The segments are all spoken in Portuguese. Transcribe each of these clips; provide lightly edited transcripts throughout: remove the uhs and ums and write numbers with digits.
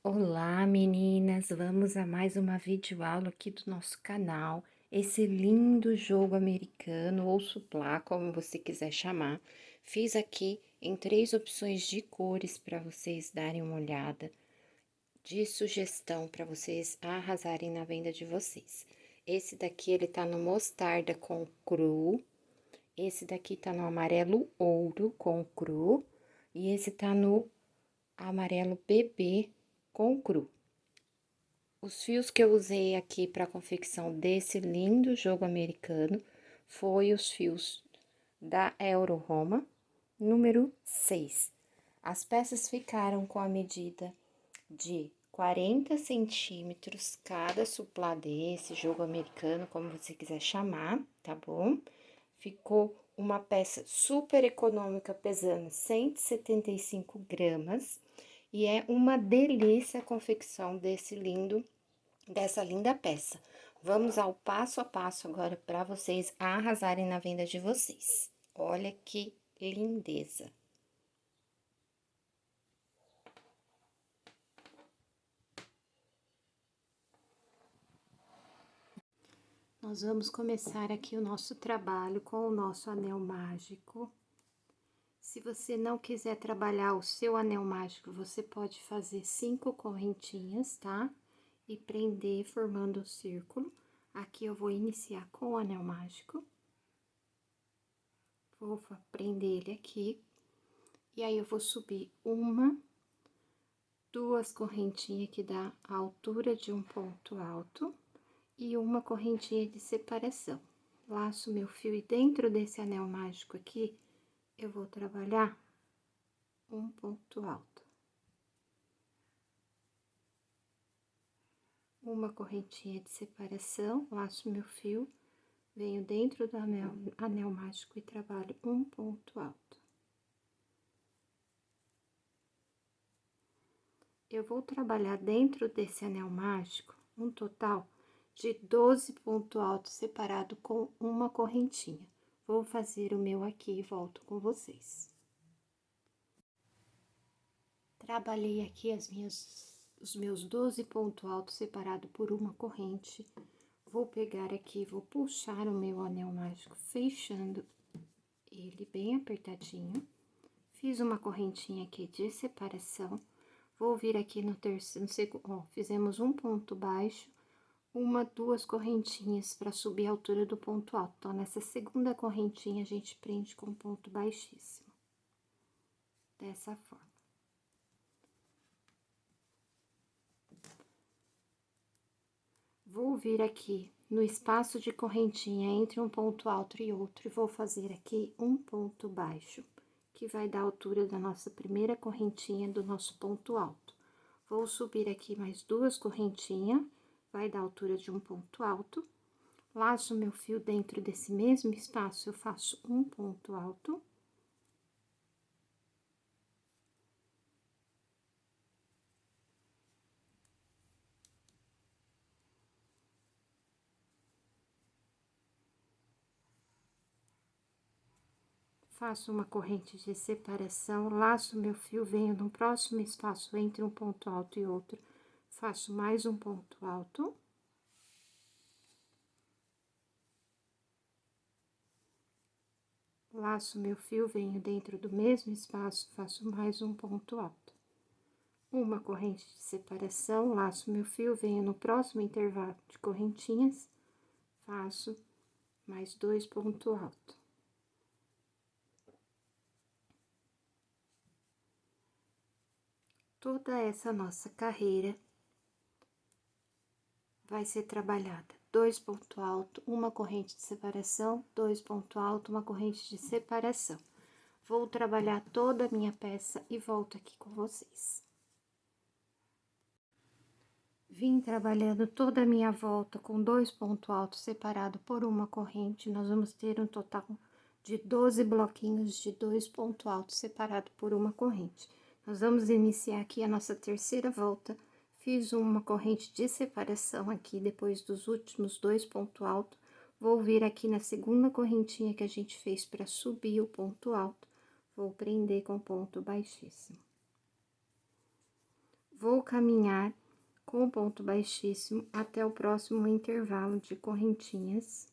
Olá, meninas! Vamos a mais uma videoaula aqui do nosso canal. Esse lindo jogo americano, ou suplá, como você quiser chamar. Fiz aqui em 3 opções de cores para vocês darem uma olhada, de sugestão para vocês arrasarem na venda de vocês. Esse daqui, ele tá no mostarda com cru. Esse daqui tá no amarelo ouro com cru. E esse tá no amarelo bebê com cru. Os fios que eu usei aqui para a confecção desse lindo jogo americano foi os fios da Euro Roma, número 6. As peças ficaram com a medida de 40 centímetros cada suplá desse jogo americano, como você quiser chamar, tá bom? Ficou uma peça super econômica, pesando 175 gramas. E é uma delícia a confecção dessa linda peça. Vamos ao passo a passo agora para vocês arrasarem na venda de vocês. Olha que lindeza! Nós vamos começar aqui o nosso trabalho com o nosso anel mágico. Se você não quiser trabalhar o seu anel mágico, você pode fazer 5 correntinhas, tá? E prender formando o círculo. Aqui eu vou iniciar com o anel mágico. Vou prender ele aqui. E aí, eu vou subir uma, 2 correntinhas que dá a altura de um ponto alto. E uma correntinha de separação. Laço meu fio e dentro desse anel mágico aqui, eu vou trabalhar um ponto alto. Uma correntinha de separação, laço meu fio, venho dentro do anel mágico e trabalho um ponto alto. Eu vou trabalhar dentro desse anel mágico um total de 12 pontos altos separado com uma correntinha. Vou fazer o meu aqui e volto com vocês. Trabalhei aqui os meus 12 pontos altos separado por uma corrente. Vou pegar aqui, vou puxar o meu anel mágico, fechando ele bem apertadinho. Fiz uma correntinha aqui de separação. Vou vir aqui no terceiro, ó, fizemos um ponto baixo, uma, 2 correntinhas para subir a altura do ponto alto. Então, nessa segunda correntinha, a gente prende com ponto baixíssimo. Dessa forma. Vou vir aqui no espaço de correntinha entre um ponto alto e outro, e vou fazer aqui um ponto baixo, que vai dar a altura da nossa primeira correntinha do nosso ponto alto. Vou subir aqui mais 2 correntinhas, vai dar a altura de um ponto alto. Laço meu fio dentro desse mesmo espaço, eu faço um ponto alto. Faço uma corrente de separação, laço meu fio, venho no próximo espaço entre um ponto alto e outro, faço mais um ponto alto. Laço meu fio, venho dentro do mesmo espaço, faço mais um ponto alto. Uma corrente de separação, laço meu fio, venho no próximo intervalo de correntinhas, faço mais 2 pontos altos. Toda essa nossa carreira vai ser trabalhada 2 pontos altos, uma corrente de separação, 2 pontos altos, uma corrente de separação. Vou trabalhar toda a minha peça e volto aqui com vocês. Vim trabalhando toda a minha volta com 2 pontos altos separado por uma corrente. Nós vamos ter um total de 12 bloquinhos de 2 pontos altos separado por uma corrente. Nós vamos iniciar aqui a nossa terceira volta. Fiz uma corrente de separação aqui depois dos últimos 2 pontos altos. Vou vir aqui na segunda correntinha que a gente fez para subir o ponto alto. Vou prender com ponto baixíssimo. Vou caminhar com o ponto baixíssimo até o próximo intervalo de correntinhas.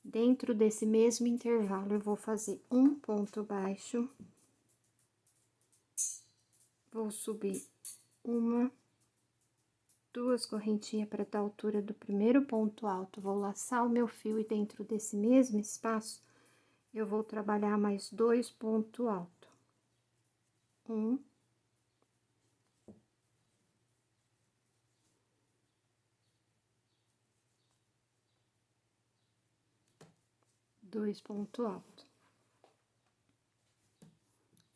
Dentro desse mesmo intervalo, eu vou fazer um ponto baixo. Vou subir uma, duas correntinhas para dar altura do primeiro ponto alto. Vou laçar o meu fio e dentro desse mesmo espaço, eu vou trabalhar mais 2 pontos altos. Um. 2 pontos altos.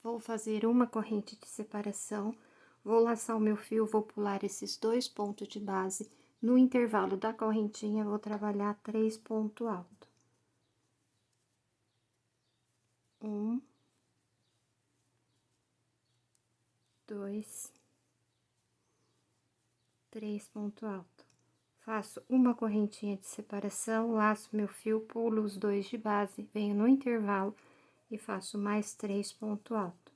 Vou fazer uma corrente de separação, vou laçar o meu fio, vou pular esses 2 pontos de base. No intervalo da correntinha, vou trabalhar 3 pontos altos. Um, 2, 3 pontos altos. Faço uma correntinha de separação, laço meu fio, pulo os 2 de base, venho no intervalo e faço mais 3 pontos altos.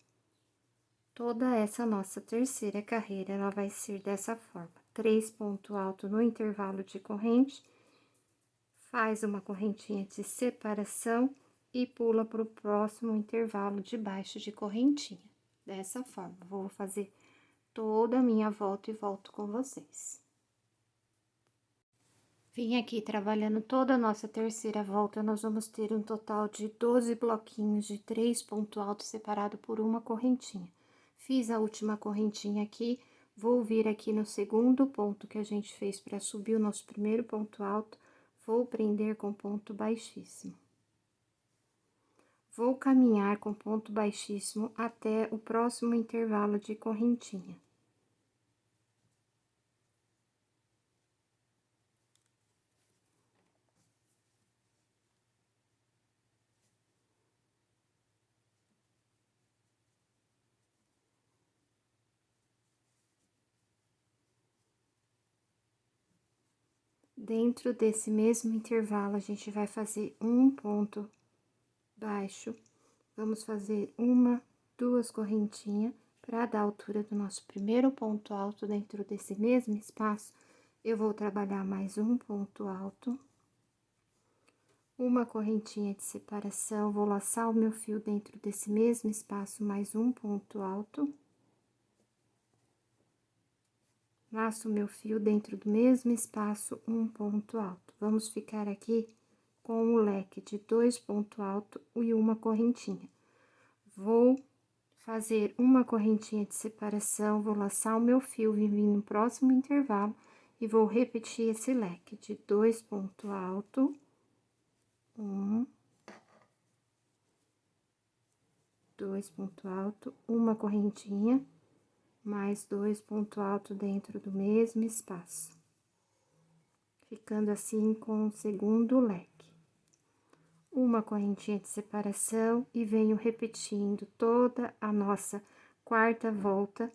Toda essa nossa terceira carreira, ela vai ser dessa forma: 3 pontos altos no intervalo de corrente, faz uma correntinha de separação e pula para o próximo intervalo de baixo de correntinha. Dessa forma, vou fazer toda a minha volta e volto com vocês. Vim aqui trabalhando toda a nossa terceira volta, nós vamos ter um total de 12 bloquinhos de 3 pontos altos separado por uma correntinha. Fiz a última correntinha aqui, vou vir aqui no segundo ponto que a gente fez para subir o nosso primeiro ponto alto, vou prender com ponto baixíssimo. Vou caminhar com ponto baixíssimo até o próximo intervalo de correntinha. Dentro desse mesmo intervalo, a gente vai fazer um ponto baixo, vamos fazer uma, duas correntinhas para dar a altura do nosso primeiro ponto alto. Dentro desse mesmo espaço, eu vou trabalhar mais um ponto alto, uma correntinha de separação, vou laçar o meu fio dentro desse mesmo espaço, mais um ponto alto. Laço o meu fio dentro do mesmo espaço, um ponto alto. Vamos ficar aqui com o leque de 2 pontos altos e uma correntinha. Vou fazer uma correntinha de separação, vou laçar o meu fio, vir no próximo intervalo e vou repetir esse leque de 2 pontos altos. Um, 2 pontos altos, uma correntinha, mais 2 pontos altos dentro do mesmo espaço. Ficando assim com o segundo leque. Uma correntinha de separação e venho repetindo toda a nossa quarta volta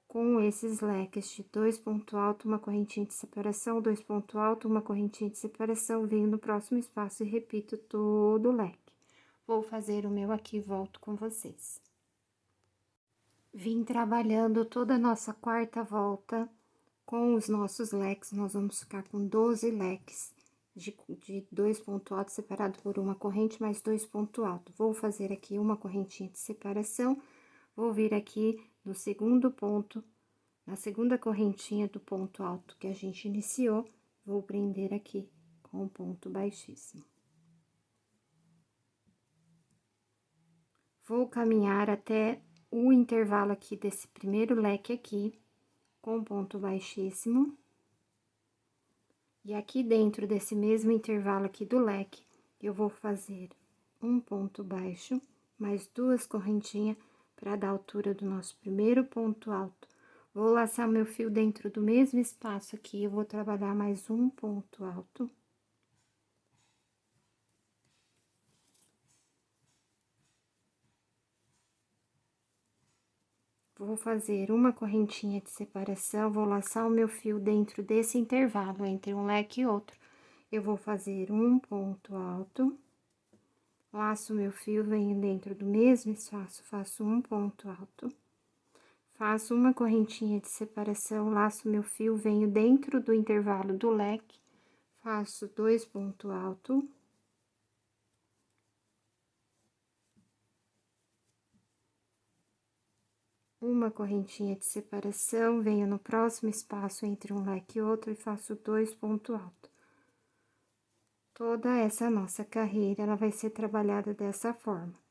com esses leques de 2 pontos altos, uma correntinha de separação, 2 pontos altos, uma correntinha de separação, venho no próximo espaço e repito todo o leque. Vou fazer o meu aqui e volto com vocês. Vim trabalhando toda a nossa quarta volta com os nossos leques, nós vamos ficar com 12 leques de 2 pontos altos separado por uma corrente mais 2 pontos altos. Vou fazer aqui uma correntinha de separação, vou vir aqui no segundo ponto, na segunda correntinha do ponto alto que a gente iniciou, vou prender aqui com um ponto baixíssimo. Vou caminhar até o intervalo aqui desse primeiro leque aqui, com ponto baixíssimo. E aqui dentro desse mesmo intervalo aqui do leque, eu vou fazer um ponto baixo, mais 2 correntinhas para dar a altura do nosso primeiro ponto alto. Vou laçar meu fio dentro do mesmo espaço aqui, eu vou trabalhar mais um ponto alto. Vou fazer uma correntinha de separação, vou laçar o meu fio dentro desse intervalo, entre um leque e outro. Eu vou fazer um ponto alto, laço o meu fio, venho dentro do mesmo espaço, faço um ponto alto. Faço uma correntinha de separação, laço meu fio, venho dentro do intervalo do leque, faço 2 pontos altos. Uma correntinha de separação, venho no próximo espaço entre um leque e outro e faço 2 pontos altos. Toda essa nossa carreira, ela vai ser trabalhada dessa forma.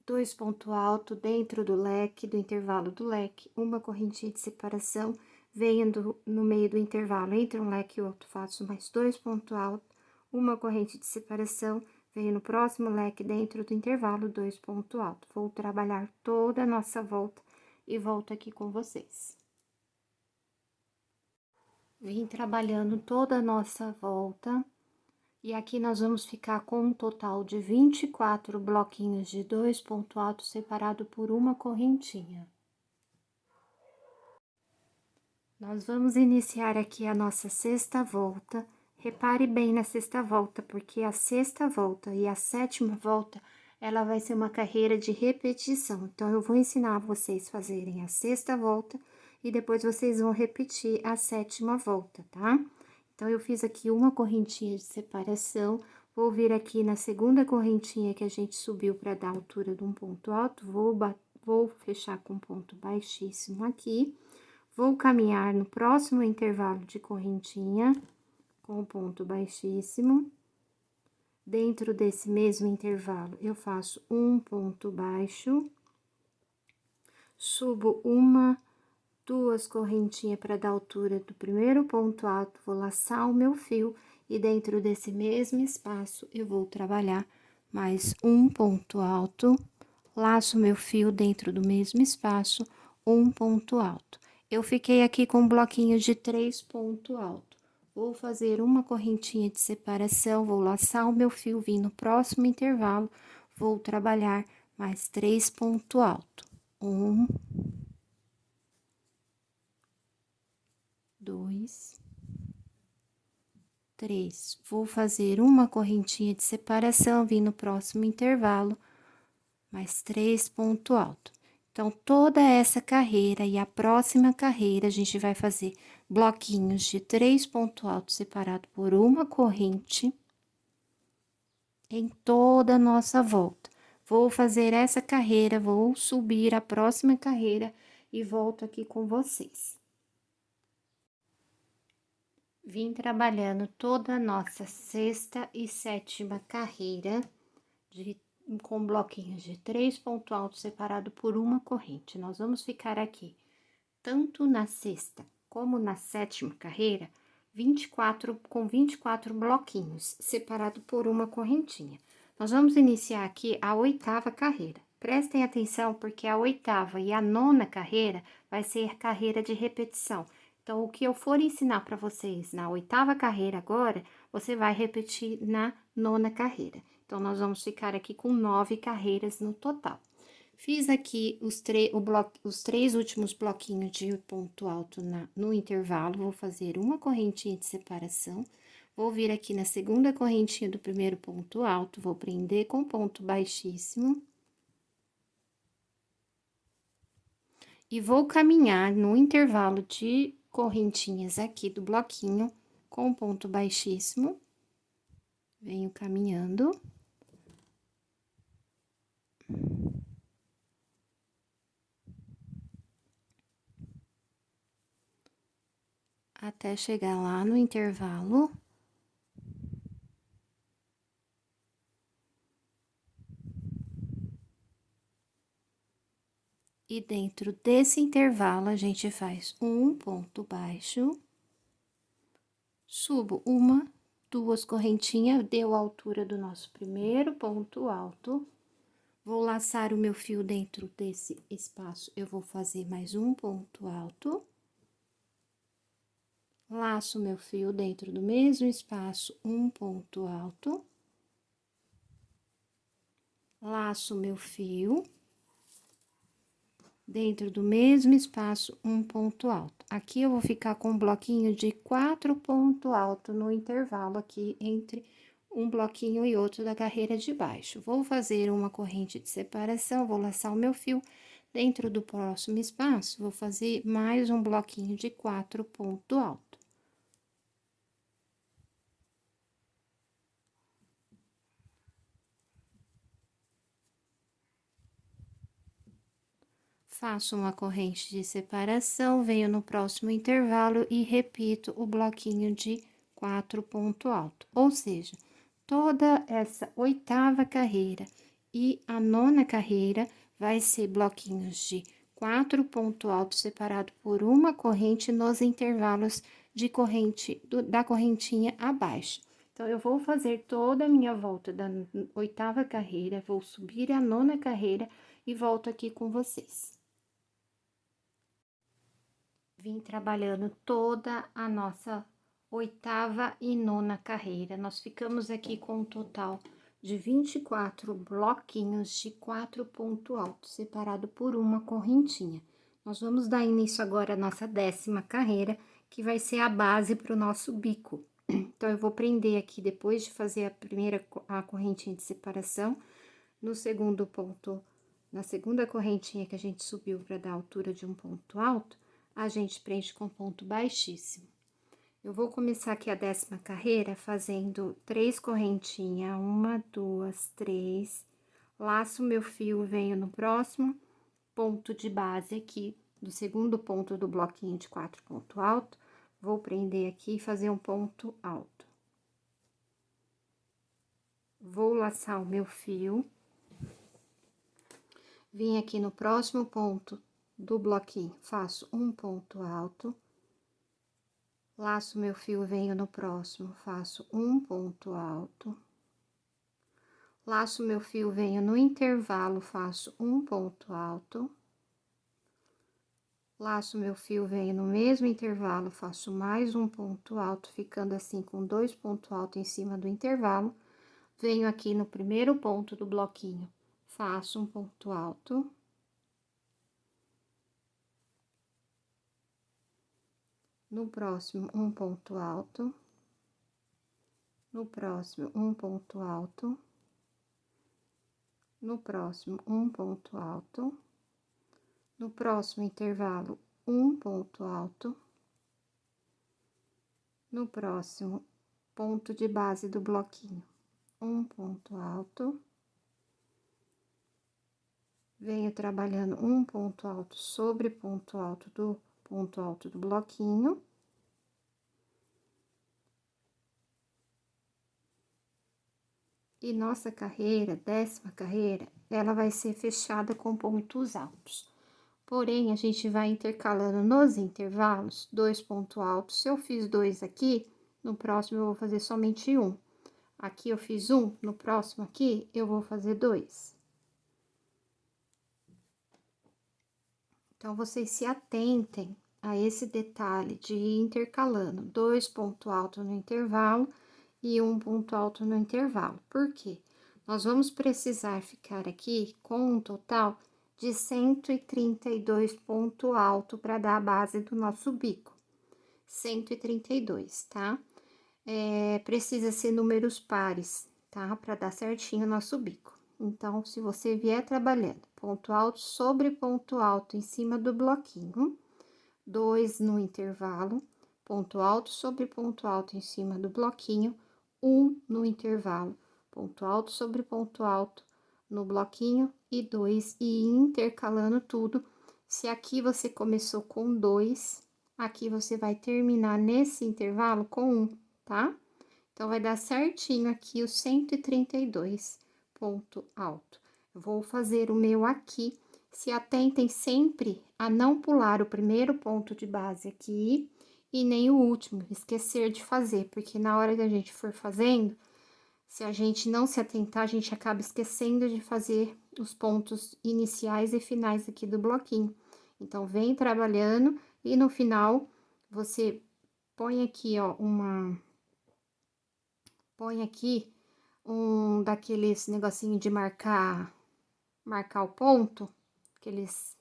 2 pontos altos dentro do leque, do intervalo do leque, uma correntinha de separação, venho no meio do intervalo entre um leque e outro, faço mais 2 pontos altos, uma corrente de separação, venho no próximo leque dentro do intervalo, 2 pontos altos. Vou trabalhar toda a nossa volta e volto aqui com vocês. Vim trabalhando toda a nossa volta. E aqui nós vamos ficar com um total de 24 bloquinhos de 2 pontos altos separado por uma correntinha. Nós vamos iniciar aqui a nossa sexta volta. Repare bem na sexta volta, porque a sexta volta e a sétima volta, ela vai ser uma carreira de repetição. Então, eu vou ensinar vocês a fazerem a sexta volta e depois vocês vão repetir a sétima volta, tá? Então, eu fiz aqui uma correntinha de separação, vou vir aqui na segunda correntinha que a gente subiu para dar a altura de um ponto alto, vou fechar com um ponto baixíssimo aqui, vou caminhar no próximo intervalo de correntinha, com ponto baixíssimo. Dentro desse mesmo intervalo, eu faço um ponto baixo, subo uma, 2 correntinhas para dar altura do primeiro ponto alto, vou laçar o meu fio e dentro desse mesmo espaço eu vou trabalhar mais um ponto alto, laço meu fio dentro do mesmo espaço, um ponto alto. Eu fiquei aqui com um bloquinho de 3 pontos altos. Vou fazer uma correntinha de separação, vou laçar o meu fio, vim no próximo intervalo, vou trabalhar mais 3 pontos altos. 1, 2, 3. Vou fazer uma correntinha de separação, vim no próximo intervalo, mais 3 pontos altos. Então, toda essa carreira e a próxima carreira, a gente vai fazer bloquinhos de 3 pontos altos separado por uma corrente em toda a nossa volta. Vou fazer essa carreira, vou subir a próxima carreira e volto aqui com vocês. Vim trabalhando toda a nossa sexta e sétima carreira com bloquinhos de 3 pontos altos separado por uma corrente. Nós vamos ficar aqui, tanto na sexta como na sétima carreira, 24 bloquinhos separado por uma correntinha. Nós vamos iniciar aqui a 8ª carreira. Prestem atenção, porque a 8ª e a 9ª carreira vai ser carreira de repetição. Então, o que eu for ensinar para vocês na 8ª carreira agora, você vai repetir na 9ª carreira. Então, nós vamos ficar aqui com 9 carreiras no total. Fiz aqui os 3 últimos bloquinhos de ponto alto no intervalo, vou fazer uma correntinha de separação, vou vir aqui na segunda correntinha do primeiro ponto alto, vou prender com ponto baixíssimo. E vou caminhar no intervalo de correntinhas aqui do bloquinho com ponto baixíssimo. Venho caminhando. Até chegar lá no intervalo. E dentro desse intervalo, a gente faz um ponto baixo, subo uma, 2 correntinhas, deu a altura do nosso primeiro ponto alto. Vou laçar o meu fio dentro desse espaço, eu vou fazer mais um ponto alto. Laço meu fio dentro do mesmo espaço, um ponto alto. Laço meu fio dentro do mesmo espaço, um ponto alto. Aqui eu vou ficar com um bloquinho de 4 pontos altos no intervalo aqui entre um bloquinho e outro da carreira de baixo. Vou fazer uma corrente de separação, vou laçar o meu fio, Dentro do próximo espaço, vou fazer mais um bloquinho de 4 ponto alto. Faço uma corrente de separação, venho no próximo intervalo e repito o bloquinho de 4 ponto alto. Ou seja, toda essa 8ª carreira e a 9ª carreira vai ser bloquinhos de 4 ponto alto separado por uma corrente nos intervalos de corrente da correntinha abaixo. Então, eu vou fazer toda a minha volta da 8ª carreira, vou subir a 9ª carreira e volto aqui com vocês. Vim trabalhando toda a nossa 8ª e 9ª carreira. Nós ficamos aqui com um total de 24 bloquinhos de 4 ponto alto, separado por uma correntinha. Nós vamos dar início agora à nossa 10ª carreira, que vai ser a base para o nosso bico. Então, eu vou prender aqui, depois de fazer a correntinha de separação, no segundo ponto, na segunda correntinha que a gente subiu para dar a altura de um ponto alto, a gente prende com ponto baixíssimo. Eu vou começar aqui a 10ª carreira fazendo 3 correntinhas, 1, 2, 3, laço meu fio, venho no próximo ponto de base aqui, do segundo ponto do bloquinho de 4 ponto alto, vou prender aqui e fazer um ponto alto. Vou laçar o meu fio, vim aqui no próximo ponto do bloquinho, faço um ponto alto, laço meu fio, venho no próximo, faço um ponto alto, laço meu fio, venho no intervalo, faço um ponto alto, laço meu fio, venho no mesmo intervalo, faço mais um ponto alto, ficando assim com 2 pontos altos em cima do intervalo, venho aqui no primeiro ponto do bloquinho, faço um ponto alto. No próximo, um ponto alto. No próximo, um ponto alto. No próximo, um ponto alto. No próximo intervalo, um ponto alto. No próximo ponto de base do bloquinho, um ponto alto. Venho trabalhando um ponto alto sobre ponto alto do bloquinho. E nossa carreira, 10ª carreira, ela vai ser fechada com pontos altos. Porém, a gente vai intercalando nos intervalos 2 pontos altos. Se eu fiz 2 aqui, no próximo eu vou fazer somente um. Aqui eu fiz um, no próximo aqui eu vou fazer 2. Então, vocês se atentem a esse detalhe de ir intercalando 2 pontos altos no intervalo e um ponto alto no intervalo. Por quê? Nós vamos precisar ficar aqui com um total de 132 ponto alto para dar a base do nosso bico. 132, tá? Precisa ser números pares, tá? Para dar certinho o nosso bico. Então, se você vier trabalhando ponto alto sobre ponto alto em cima do bloquinho, 2 no intervalo, ponto alto sobre ponto alto em cima do bloquinho, 1 no intervalo, ponto alto sobre ponto alto no bloquinho e 2, e intercalando tudo. Se aqui você começou com 2, aqui você vai terminar nesse intervalo com 1, tá? Então, vai dar certinho aqui o 132 ponto alto. Eu vou fazer o meu aqui. Se atentem sempre a não pular o primeiro ponto de base aqui e nem o último, esquecer de fazer, porque na hora que a gente for fazendo, se a gente não se atentar, a gente acaba esquecendo de fazer os pontos iniciais e finais aqui do bloquinho. Então, vem trabalhando e no final, você põe aqui, ó, põe aqui um daqueles negocinho de marcar o ponto, aqueles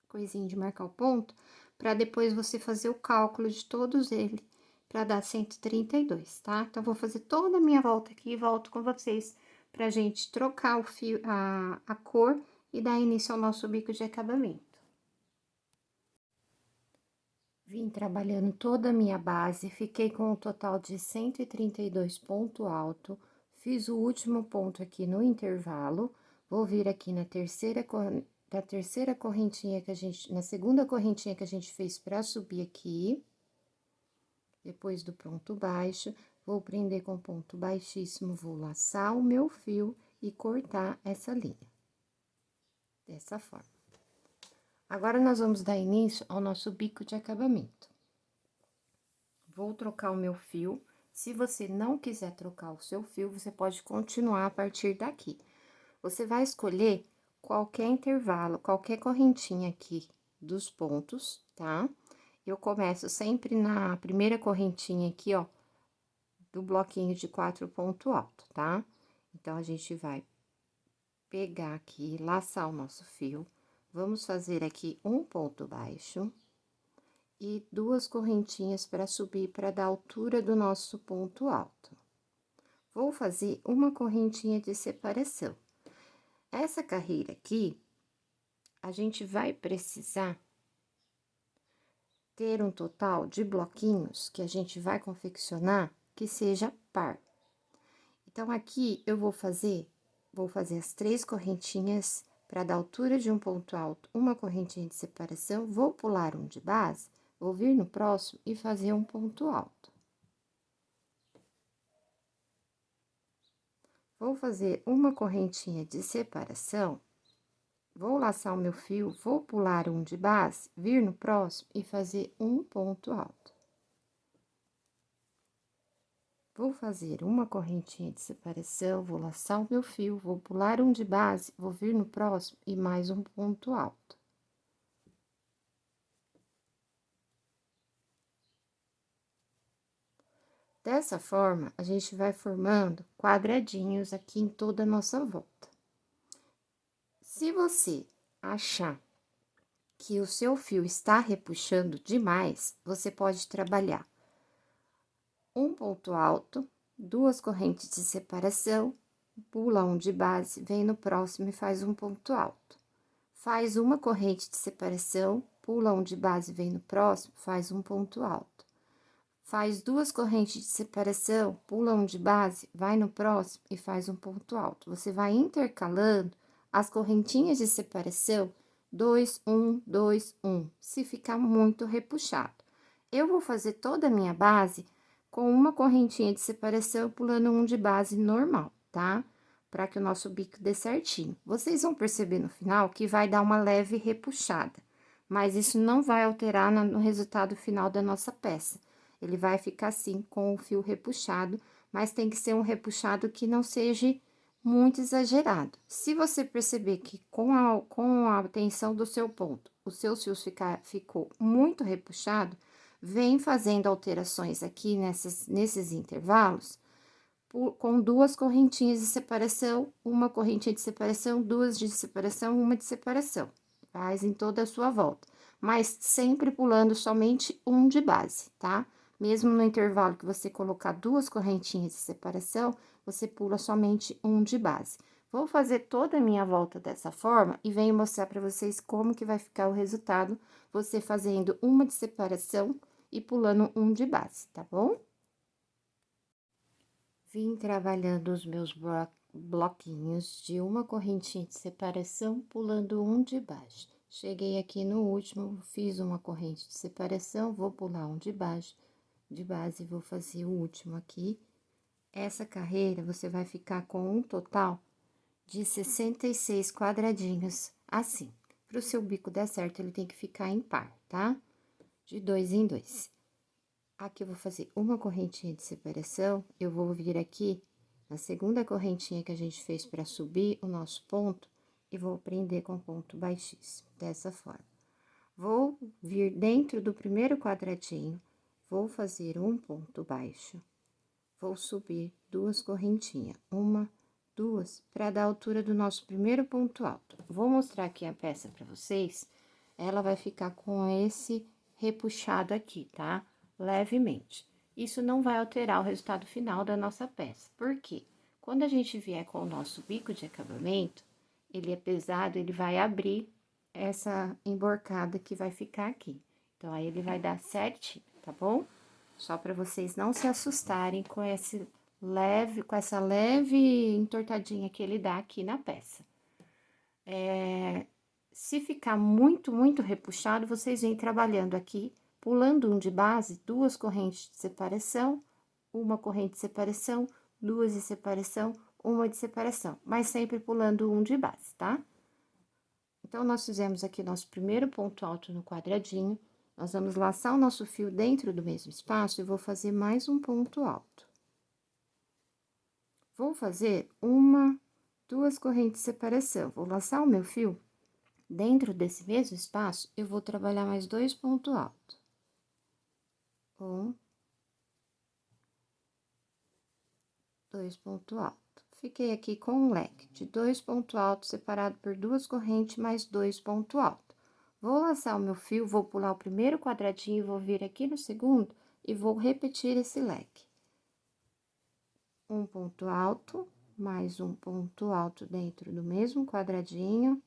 coisinho de marcar o ponto, para depois você fazer o cálculo de todos eles, para dar 132, tá? Então, vou fazer toda a minha volta aqui e volto com vocês pra gente trocar o fio, a cor e dar início ao nosso bico de acabamento. Vim trabalhando toda a minha base, fiquei com um total de 132 ponto alto, fiz o último ponto aqui no intervalo, vou vir aqui na terceira correntinha que a gente, na segunda correntinha que a gente fez pra subir aqui, depois do ponto baixo, vou prender com ponto baixíssimo, vou laçar o meu fio e cortar essa linha, dessa forma. Agora, nós vamos dar início ao nosso bico de acabamento. Vou trocar o meu fio. Se você não quiser trocar o seu fio, você pode continuar a partir daqui. Você vai escolher qualquer intervalo, qualquer correntinha aqui dos pontos, tá? Eu começo sempre na primeira correntinha aqui, ó, do bloquinho de 4 ponto alto, tá? Então, a gente vai pegar aqui, laçar o nosso fio. Vamos fazer aqui um ponto baixo e 2 correntinhas para subir, para dar altura do nosso ponto alto. Vou fazer uma correntinha de separação. Essa carreira aqui, a gente vai precisar ter um total de bloquinhos que a gente vai confeccionar que seja par. Então, aqui eu vou fazer as 3 correntinhas para dar altura de um ponto alto, uma correntinha de separação, vou pular um de base, vou vir no próximo e fazer um ponto alto. Vou fazer uma correntinha de separação, vou laçar o meu fio, vou pular um de base, vir no próximo e fazer um ponto alto. Vou fazer uma correntinha de separação, vou laçar o meu fio, vou pular um de base, vou vir no próximo e mais um ponto alto. Dessa forma, a gente vai formando quadradinhos aqui em toda a nossa volta. Se você achar que o seu fio está repuxando demais, você pode trabalhar um ponto alto, 2 correntes de separação, pula um de base, vem no próximo e faz um ponto alto. Faz uma corrente de separação, pula um de base, vem no próximo, faz um ponto alto. Faz 2 correntes de separação, pula um de base, vai no próximo e faz um ponto alto. Você vai intercalando as correntinhas de separação, 2, 1, 2, 1, se ficar muito repuxado. Eu vou fazer toda a minha base com uma correntinha de separação, pulando um de base normal, tá? Para que o nosso bico dê certinho. Vocês vão perceber no final que vai dar uma leve repuxada, mas isso não vai alterar no resultado final da nossa peça. Ele vai ficar assim, com o fio repuxado, mas tem que ser um repuxado que não seja muito exagerado. Se você perceber que com a tensão do seu ponto, os seus fios ficou muito repuxado, vem fazendo alterações aqui nesses intervalos, com 2 correntinhas de separação, uma correntinha de separação, 2 de separação, uma de separação. Faz em toda a sua volta, mas sempre pulando somente um de base, tá? Mesmo no intervalo que você colocar 2 correntinhas de separação, você pula somente um de base. Vou fazer toda a minha volta dessa forma e venho mostrar para vocês como que vai ficar o resultado, você fazendo uma de separação e pulando um de base, tá bom? Vim trabalhando os meus bloquinhos de uma correntinha de separação, pulando um de baixo. Cheguei aqui no último, fiz uma corrente de separação, vou pular um de baixo, de base, vou fazer o último aqui. Essa carreira, você vai ficar com um total de 66 quadradinhos, assim. Para o seu bico dar certo, ele tem que ficar em par, tá? De 2 em 2. Aqui eu vou fazer uma correntinha de separação, eu vou vir aqui na segunda correntinha que a gente fez para subir o nosso ponto e vou prender com ponto baixíssimo, dessa forma. Vou vir dentro do primeiro quadradinho, vou fazer um ponto baixo, vou subir 2 correntinhas, uma, 2, para dar a altura do nosso primeiro ponto alto. Vou mostrar aqui a peça para vocês, ela vai ficar com esse repuxado aqui, tá? Levemente. Isso não vai alterar o resultado final da nossa peça. Por quê? Quando a gente vier com o nosso bico de acabamento, ele é pesado, ele vai abrir essa emborcada que vai ficar aqui. Então, aí ele vai dar certinho, tá bom? Só para vocês não se assustarem com essa leve entortadinha que ele dá aqui na peça. Se ficar muito repuxado, vocês vêm trabalhando aqui, pulando um de base, 2 correntes de separação, uma corrente de separação, 2 de separação, uma de separação, mas sempre pulando um de base, tá? Então, nós fizemos aqui nosso primeiro ponto alto no quadradinho, nós vamos laçar o nosso fio dentro do mesmo espaço e vou fazer mais um ponto alto. Vou fazer 1, 2 correntes de separação, vou laçar o meu fio. Dentro desse mesmo espaço, eu vou trabalhar mais 2 pontos altos. 1, 2 pontos altos. Fiquei aqui com um leque de 2 pontos altos separado por 2 correntes mais 2 pontos altos. Vou laçar o meu fio, vou pular o primeiro quadradinho, vou vir aqui no segundo e vou repetir esse leque. Um ponto alto, mais um ponto alto dentro do mesmo quadradinho.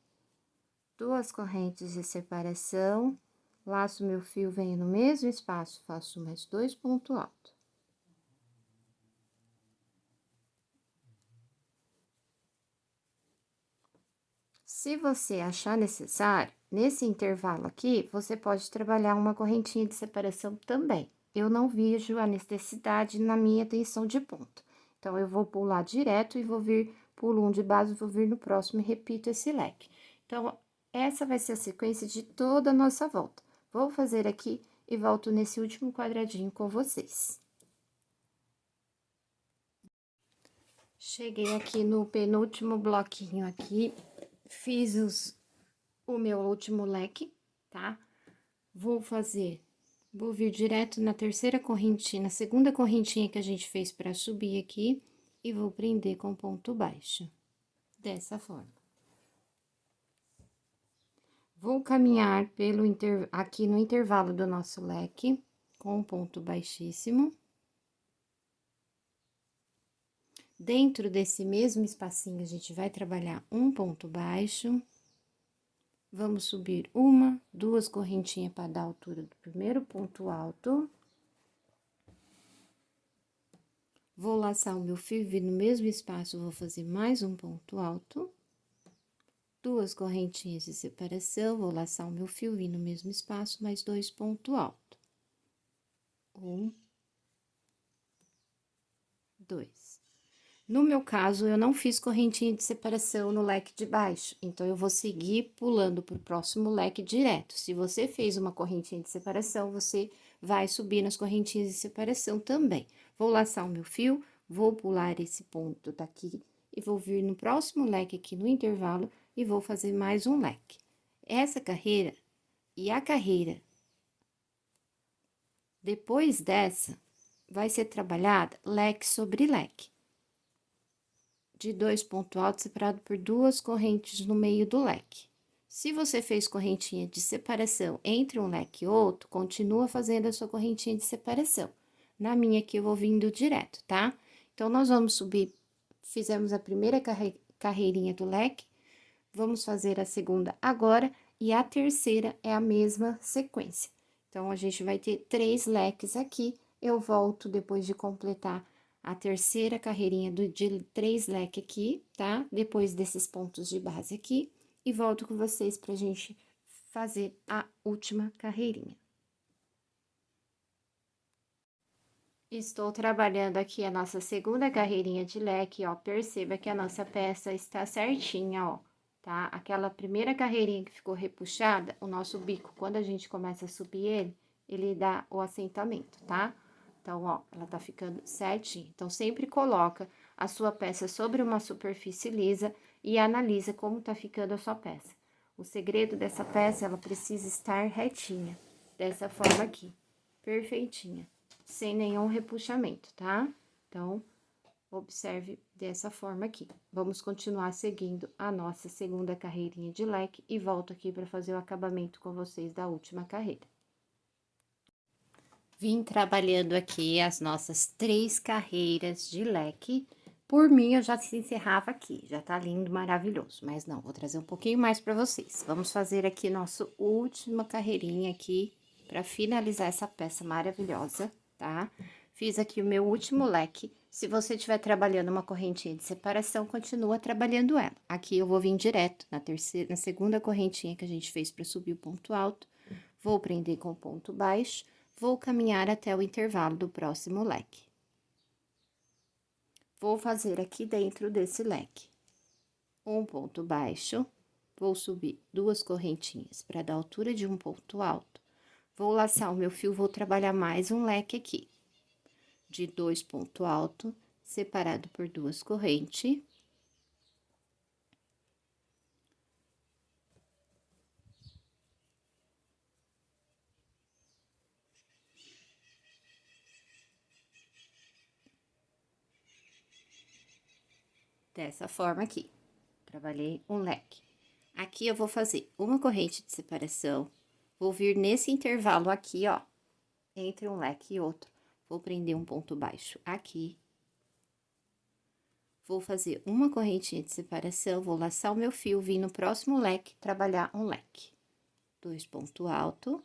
2 correntes de separação, laço meu fio, venho no mesmo espaço, faço mais 2 pontos altos. Se você achar necessário, nesse intervalo aqui, você pode trabalhar uma correntinha de separação também. Eu não vejo a necessidade na minha tensão de ponto. Então, eu vou pular direto e vou vir, pulo um de base, vou vir no próximo e repito esse leque. Então, essa vai ser a sequência de toda a nossa volta. Vou fazer aqui e volto nesse último quadradinho com vocês. Cheguei aqui no penúltimo bloquinho aqui, fiz o meu último leque, tá? Vou vir direto na terceira correntinha, na segunda correntinha que a gente fez para subir aqui, e vou prender com ponto baixo, dessa forma. Vou caminhar aqui no intervalo do nosso leque, com um ponto baixíssimo. Dentro desse mesmo espacinho, a gente vai trabalhar um ponto baixo. Vamos subir 1, 2 correntinhas para dar a altura do primeiro ponto alto. Vou laçar o meu fio, vir no mesmo espaço, vou fazer mais um ponto alto. 2 correntinhas de separação, vou laçar o meu fio, vir no mesmo espaço, mais 2 pontos altos. 1, 2. No meu caso, eu não fiz correntinha de separação no leque de baixo, então, eu vou seguir pulando pro próximo leque direto. Se você fez uma correntinha de separação, você vai subir nas correntinhas de separação também. Vou laçar o meu fio, vou pular esse ponto daqui e vou vir no próximo leque aqui no intervalo e vou fazer mais um leque. Essa carreira e a carreira depois dessa vai ser trabalhada leque sobre leque, de 2 pontos altos separado por 2 correntes no meio do leque. Se você fez correntinha de separação entre um leque e outro, continua fazendo a sua correntinha de separação. Na minha aqui, eu vou vindo direto, tá? Então, nós vamos subir, fizemos a primeira carreirinha do leque, vamos fazer a segunda agora, e a terceira é a mesma sequência. Então, a gente vai ter 3 leques aqui, eu volto depois de completar a terceira carreirinha de 3 leques aqui, tá? Depois desses pontos de base aqui, e volto com vocês pra gente fazer a última carreirinha. Estou trabalhando aqui a nossa segunda carreirinha de leque, ó, perceba que a nossa peça está certinha, ó, tá? Aquela primeira carreirinha que ficou repuxada, o nosso bico, quando a gente começa a subir ele dá o assentamento, tá? Então, ó, ela tá ficando certinha. Então, sempre coloca a sua peça sobre uma superfície lisa e analisa como tá ficando a sua peça. O segredo dessa peça, ela precisa estar retinha, dessa forma aqui, perfeitinha, sem nenhum repuxamento, tá? Então, observe dessa forma aqui. Vamos continuar seguindo a nossa segunda carreirinha de leque e volto aqui para fazer o acabamento com vocês da última carreira. Vim trabalhando aqui as nossas 3 carreiras de leque, Por mim, eu já se encerrava aqui, já tá lindo, maravilhoso. Mas não, vou trazer um pouquinho mais pra vocês. Vamos fazer aqui nossa última carreirinha aqui pra finalizar essa peça maravilhosa, tá? Fiz aqui o meu último leque. Se você estiver trabalhando uma correntinha de separação, continua trabalhando ela. Aqui eu vou vir direto na segunda correntinha que a gente fez pra subir o ponto alto. Vou prender com o ponto baixo, vou caminhar até o intervalo do próximo leque. Vou fazer aqui dentro desse leque um ponto baixo, vou subir 2 correntinhas para dar altura de um ponto alto. Vou laçar o meu fio, vou trabalhar mais um leque aqui, de 2 pontos altos, separado por 2 correntes. Dessa forma aqui, trabalhei um leque. Aqui eu vou fazer uma corrente de separação, vou vir nesse intervalo aqui, ó, entre um leque e outro, vou prender um ponto baixo aqui. Vou fazer uma correntinha de separação, vou laçar o meu fio, vir no próximo leque, trabalhar um leque. 2 pontos altos.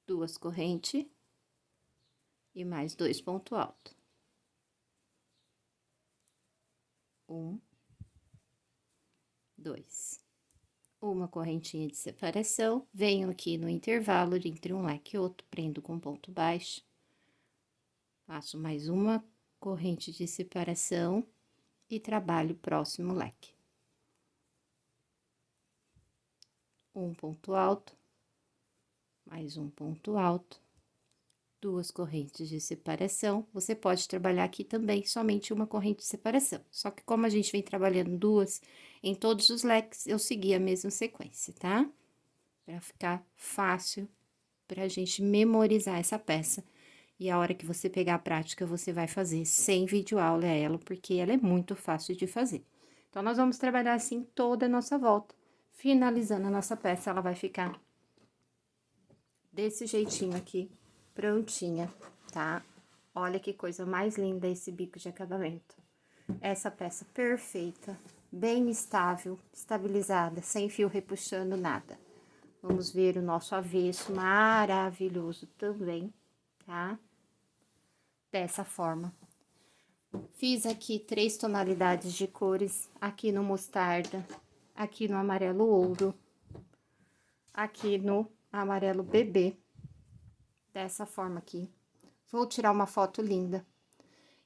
Duas correntes. E mais 2 pontos altos. 1, 2. Uma correntinha de separação, venho aqui no intervalo entre um leque e outro, prendo com ponto baixo. Faço mais uma corrente de separação e trabalho o próximo leque. Um ponto alto, mais um ponto alto, 2 correntes de separação. Você pode trabalhar aqui também somente uma corrente de separação. Só que como a gente vem trabalhando duas em todos os leques, eu segui a mesma sequência, tá? Pra ficar fácil pra gente memorizar essa peça. E a hora que você pegar a prática, você vai fazer sem videoaula ela, porque ela é muito fácil de fazer. Então, nós vamos trabalhar assim toda a nossa volta. Finalizando a nossa peça, ela vai ficar desse jeitinho aqui, prontinha, tá? Olha que coisa mais linda esse bico de acabamento. Essa peça perfeita, bem estável, estabilizada, sem fio repuxando nada. Vamos ver o nosso avesso maravilhoso também, tá? Dessa forma. Fiz aqui 3 tonalidades de cores, aqui no mostarda, aqui no amarelo ouro, aqui no amarelo bebê, dessa forma aqui. Vou tirar uma foto linda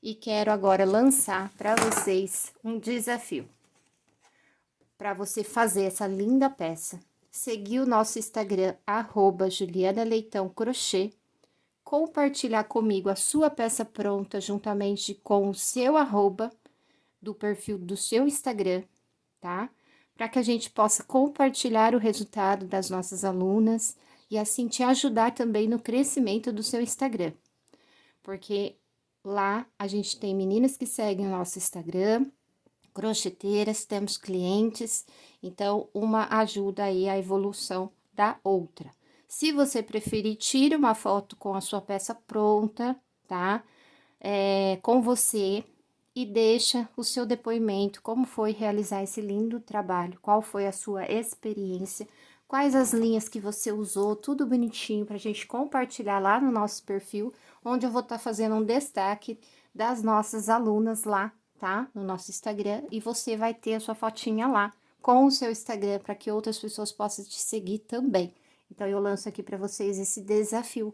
e quero agora lançar para vocês um desafio. Para você fazer essa linda peça, seguir o nosso Instagram, @JulianaLeitãoCrochê, compartilhar comigo a sua peça pronta juntamente com o seu arroba do perfil do seu Instagram, tá? Para que a gente possa compartilhar o resultado das nossas alunas e assim te ajudar também no crescimento do seu Instagram. Porque lá a gente tem meninas que seguem o nosso Instagram, crocheteiras, temos clientes, então uma ajuda aí a evolução da outra. Se você preferir, tire uma foto com a sua peça pronta, tá? Com você e deixa o seu depoimento, como foi realizar esse lindo trabalho, qual foi a sua experiência, quais as linhas que você usou, tudo bonitinho pra gente compartilhar lá no nosso perfil, onde eu vou estar fazendo um destaque das nossas alunas lá, tá? No nosso Instagram, e você vai ter a sua fotinha lá com o seu Instagram para que outras pessoas possam te seguir também. Então, eu lanço aqui para vocês esse desafio.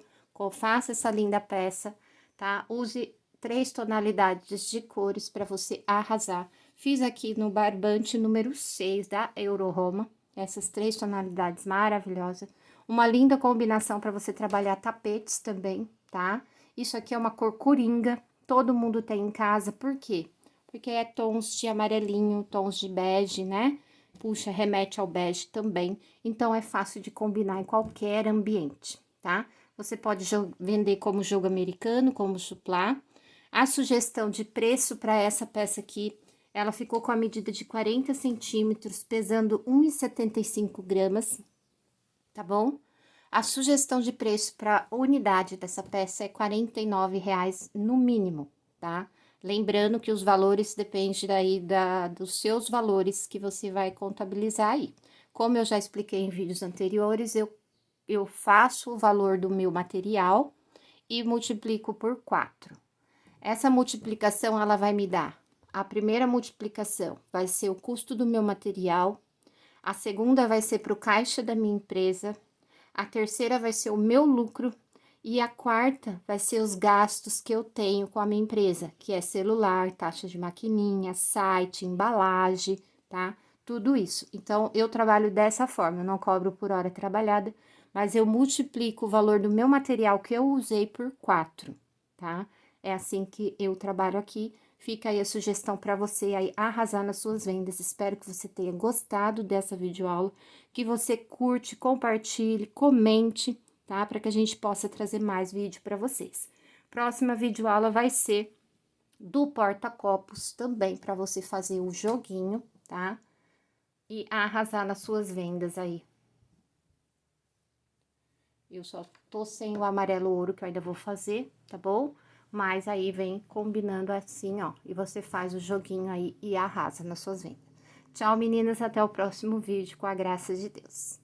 Faça essa linda peça, tá? Use 3 tonalidades de cores para você arrasar. Fiz aqui no barbante número 6 da Euro Roma, essas 3 tonalidades maravilhosas. Uma linda combinação para você trabalhar tapetes também, tá? Isso aqui é uma cor coringa, todo mundo tem em casa, por quê? Porque é tons de amarelinho, tons de bege, né? Puxa, remete ao bege também, então é fácil de combinar em qualquer ambiente, tá? Você pode vender como jogo americano, como suplá. A sugestão de preço para essa peça aqui, ela ficou com a medida de 40 centímetros, pesando 1,75 gramas, tá bom? A sugestão de preço para unidade dessa peça é R$ 49,00 no mínimo, tá? Lembrando que os valores dependem daí dos seus valores que você vai contabilizar aí. Como eu já expliquei em vídeos anteriores, eu faço o valor do meu material e multiplico por 4. Essa multiplicação, ela vai me dar, a primeira multiplicação vai ser o custo do meu material, a segunda vai ser para o caixa da minha empresa, a terceira vai ser o meu lucro e a quarta vai ser os gastos que eu tenho com a minha empresa, que é celular, taxa de maquininha, site, embalagem, tá? Tudo isso. Então, eu trabalho dessa forma, eu não cobro por hora trabalhada, mas eu multiplico o valor do meu material que eu usei por 4, tá? É assim que eu trabalho aqui. Fica aí a sugestão para você aí arrasar nas suas vendas. Espero que você tenha gostado dessa videoaula, que você curte, compartilhe, comente, tá? Para que a gente possa trazer mais vídeo para vocês. Próxima videoaula vai ser do porta-copos também, para você fazer o joguinho, tá? E arrasar nas suas vendas aí. Eu só tô sem o amarelo ouro, que eu ainda vou fazer, tá bom? Mas aí vem combinando assim, ó. E você faz o joguinho aí e arrasa nas suas vendas. Tchau, meninas. Até o próximo vídeo, com a graça de Deus.